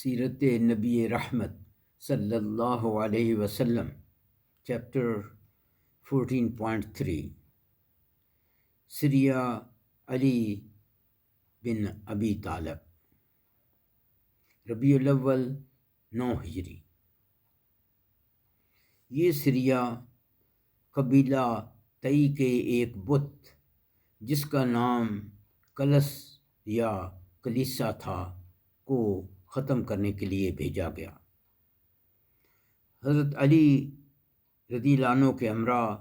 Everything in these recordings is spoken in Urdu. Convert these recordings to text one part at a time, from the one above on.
سیرت نبی رحمت صلی اللہ علیہ وسلم چیپٹر 14.3 سریہ علی بن ابی طالب ربیع الاول 9 ہجری۔ یہ سریہ قبیلہ تئی کے ایک بت جس کا نام کلس یا کلیسا تھا کو ختم کرنے کے لیے بھیجا گیا۔ حضرت علی رضی اللہ عنہ کے ہمراہ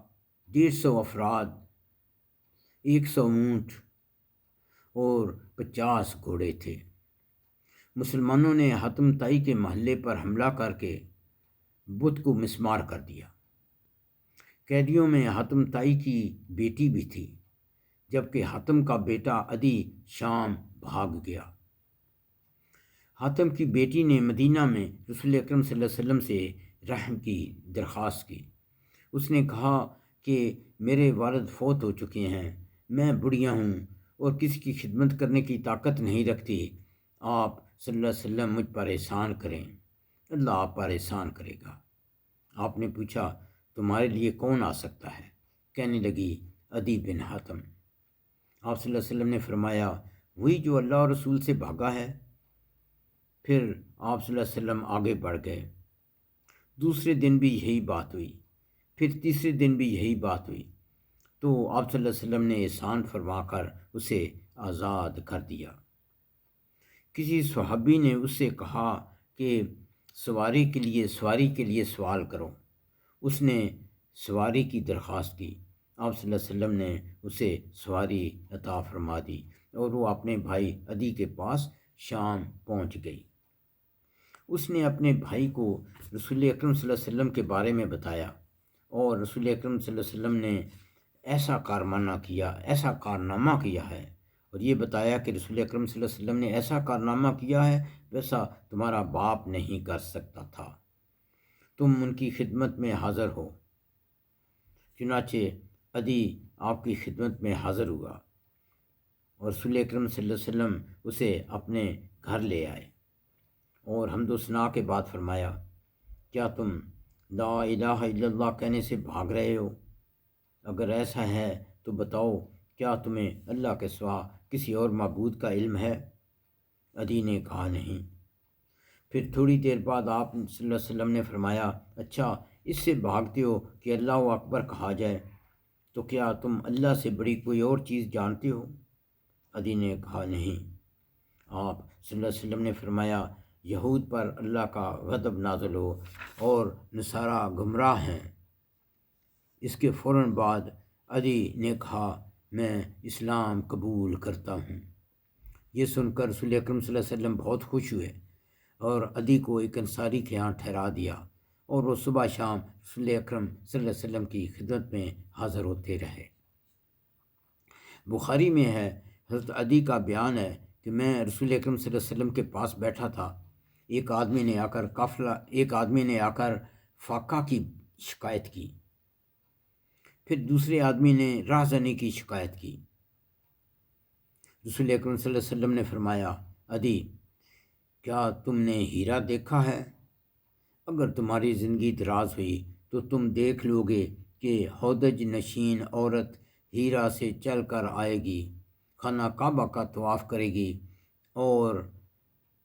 150 افراد، 100 اونٹ اور 50 گھوڑے تھے۔ مسلمانوں نے حاتم طائی کے محلے پر حملہ کر کے بت کو مسمار کر دیا۔ قیدیوں میں حاتم طائی کی بیٹی بھی تھی، جبکہ حاتم کا بیٹا عدی شام بھاگ گیا۔ حاتم کی بیٹی نے مدینہ میں رسول اکرم صلی اللہ علیہ وسلم سے رحم کی درخواست کی۔ اس نے کہا کہ میرے والد فوت ہو چکے ہیں، میں بڑھیا ہوں اور کسی کی خدمت کرنے کی طاقت نہیں رکھتی، آپ صلی اللہ علیہ وسلم مجھ پر احسان کریں، اللہ آپ پر احسان کرے گا۔ آپ نے پوچھا تمہارے لیے کون آ سکتا ہے؟ کہنے لگی عدی بن حاتم۔ آپ صلی اللہ علیہ وسلم نے فرمایا وہی جو اللہ اور رسول سے بھاگا ہے۔ پھر آپ صلی اللہ علیہ وسلم آگے بڑھ گئے۔ دوسرے دن بھی یہی بات ہوئی، پھر تیسرے دن بھی یہی بات ہوئی، تو آپ صلی اللہ علیہ وسلم نے احسان فرما کر اسے آزاد کر دیا۔ کسی صحابی نے اس سے کہا کہ سواری کے لیے سوال کرو۔ اس نے سواری کی درخواست کی، آپ صلی اللہ علیہ وسلم نے اسے سواری عطا فرما دی اور وہ اپنے بھائی عدی کے پاس شام پہنچ گئی۔ اس نے اپنے بھائی کو رسول اکرم صلی اللہ علیہ وسلم کے بارے میں بتایا، اور رسول اکرم صلی اللہ علیہ وسلم نے ایسا کارنامہ کیا ہے، اور یہ بتایا کہ رسول اکرم صلی اللہ علیہ وسلم نے ایسا کارنامہ کیا ہے ویسا تمہارا باپ نہیں کر سکتا تھا، تم ان کی خدمت میں حاضر ہو۔ چنانچہ عدی آپ کی خدمت میں حاضر ہوا اور رسول اکرم صلی اللہ علیہ وسلم اسے اپنے گھر لے آئے اور حمد و ثنا کے بعد فرمایا کیا تم لا الہ الا اللہ کہنے سے بھاگ رہے ہو؟ اگر ایسا ہے تو بتاؤ کیا تمہیں اللہ کے سوا کسی اور معبود کا علم ہے؟ عدی نے کہا نہیں۔ پھر تھوڑی دیر بعد آپ صلی اللہ علیہ وسلم نے فرمایا اچھا اس سے بھاگتے ہو کہ اللہ اکبر کہا جائے، تو کیا تم اللہ سے بڑی کوئی اور چیز جانتے ہو؟ عدی نے کہا نہیں۔ آپ صلی اللہ علیہ وسلم نے فرمایا یہود پر اللہ کا غضب نازل ہو اور نصارہ گمراہ ہیں۔ اس کے فوراً بعد عدی نے کہا میں اسلام قبول کرتا ہوں۔ یہ سن کر رسول اکرم صلی اللہ علیہ وسلم بہت خوش ہوئے اور عدی کو ایک انصاری کے ہاں ٹھہرا دیا، اور وہ صبح شام رسول اکرم صلی اللہ علیہ وسلم کی خدمت میں حاضر ہوتے رہے۔ بخاری میں ہے، حضرت عدی کا بیان ہے کہ میں رسول اکرم صلی اللہ علیہ وسلم کے پاس بیٹھا تھا، ایک آدمی نے آ کر فاقہ کی شکایت کی، پھر دوسرے آدمی نے راہزنی کی شکایت کی۔ رسول اکرم صلی اللہ علیہ وسلم نے فرمایا عدی کیا تم نے ہیرا دیکھا ہے؟ اگر تمہاری زندگی دراز ہوئی تو تم دیکھ لو گے کہ ہودج نشین عورت ہیرا سے چل کر آئے گی، خانہ کعبہ کا طواف کرے گی، اور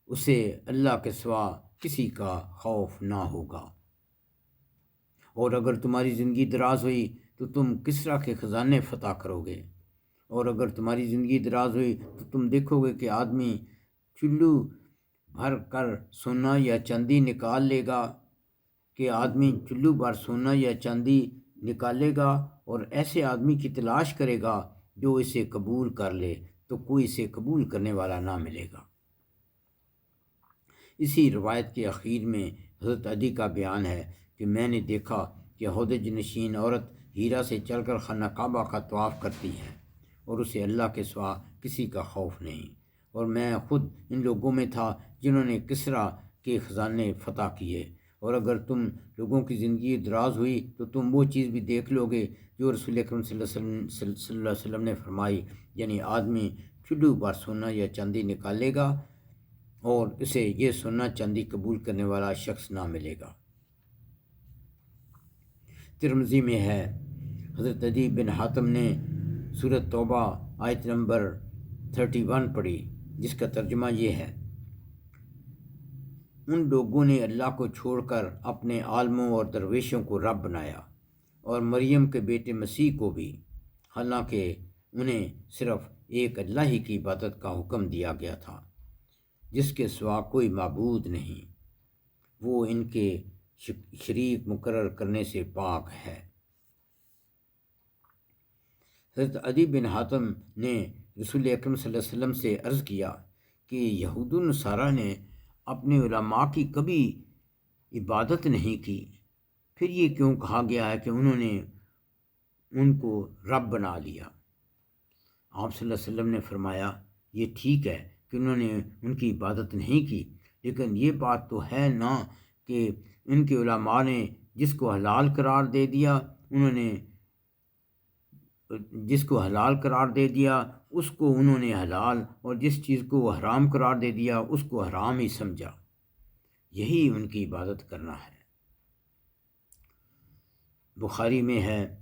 اسے اللہ کے سوا کسی کا خوف نہ ہوگا۔ اور اگر تمہاری زندگی دراز ہوئی تو تم کسریٰ کے خزانے فتح کرو گے، اور اگر تمہاری زندگی دراز ہوئی تو تم دیکھو گے کہ آدمی چلو بھر کر سونا یا چاندی نکالے گا اور ایسے آدمی کی تلاش کرے گا جو اسے قبول کر لے، تو کوئی اسے قبول کرنے والا نہ ملے گا۔ اسی روایت کے اخیر میں حضرت عدی کا بیان ہے کہ میں نے دیکھا کہ ہودج نشین عورت ہیرا سے چل کر خانہ کعبہ کا طواف کرتی ہے اور اسے اللہ کے سوا کسی کا خوف نہیں، اور میں خود ان لوگوں میں تھا جنہوں نے کسریٰ کے خزانے فتح کیے۔ اور اگر تم لوگوں کی زندگی دراز ہوئی تو تم وہ چیز بھی دیکھ لو گے جو رسول اکرم صلی اللہ علیہ وسلم نے فرمائی، یعنی آدمی چلو بھر سونا یا چاندی نکالے گا اور اسے یہ سونا چاندی قبول کرنے والا شخص نہ ملے گا۔ ترمذی میں ہے، حضرت عدی بن حاتم نے سورۃ توبہ آیت نمبر 31 پڑھی، جس کا ترجمہ یہ ہے: ان لوگوں نے اللہ کو چھوڑ کر اپنے عالموں اور درویشوں کو رب بنایا، اور مریم کے بیٹے مسیح کو بھی، حالانکہ انہیں صرف ایک اللہ ہی کی عبادت کا حکم دیا گیا تھا، جس کے سوا کوئی معبود نہیں، وہ ان کے شریک مقرر کرنے سے پاک ہے۔ حضرت عدی بن حاتم نے رسول اکرم صلی اللہ علیہ وسلم سے عرض کیا کہ یہود و نصارہ نے اپنے علماء کی کبھی عبادت نہیں کی، پھر یہ کیوں کہا گیا ہے کہ انہوں نے ان کو رب بنا لیا؟ آپ صلی اللہ علیہ وسلم نے فرمایا، یہ ٹھیک ہے کہ انہوں نے ان کی عبادت نہیں کی، لیکن یہ بات تو ہے نا کہ ان کے علماء نے جس کو حلال قرار دے دیا اس کو انہوں نے حلال، اور جس چیز کو وہ حرام قرار دے دیا اس کو حرام ہی سمجھا۔ یہی ان کی عبادت کرنا ہے۔ بخاری میں ہے،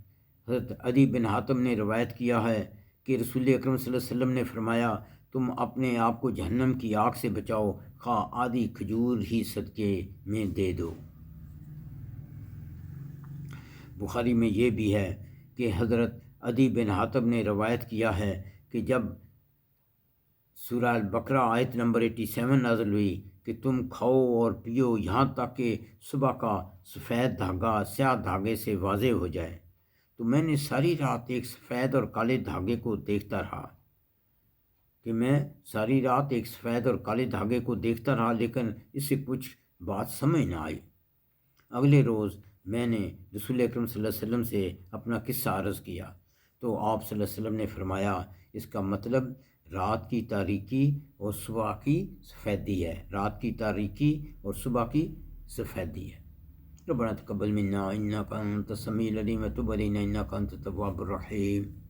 حضرت عدی بن حاتم نے روایت کیا ہے کہ رسول اکرم صلی اللہ علیہ وسلم نے فرمایا، تم اپنے آپ کو جہنم کی آگ سے بچاؤ، خواہ آدھی کھجور ہی صدقے میں دے دو۔ بخاری میں یہ بھی ہے کہ حضرت عدی بن حاتم نے روایت کیا ہے کہ جب سورہ البقرہ آیت نمبر 87 نازل ہوئی کہ تم کھاؤ اور پیو یہاں تک کہ صبح کا سفید دھاگا سیاہ دھاگے سے واضح ہو جائے، تو میں نے ساری رات ایک سفید اور کالے دھاگے کو دیکھتا رہا لیکن اس سے کچھ بات سمجھ نہ آئی۔ اگلے روز میں نے رسول اکرم صلی اللہ علیہ وسلم سے اپنا قصہ عرض کیا، تو آپ صلی اللہ علیہ وسلم نے فرمایا، اس کا مطلب رات کی تاریکی اور صبح کی سفیدی ہے، ربنا تقبل منا انک انت السمیع العلیم وتب علینا انک انت التواب الرحیم۔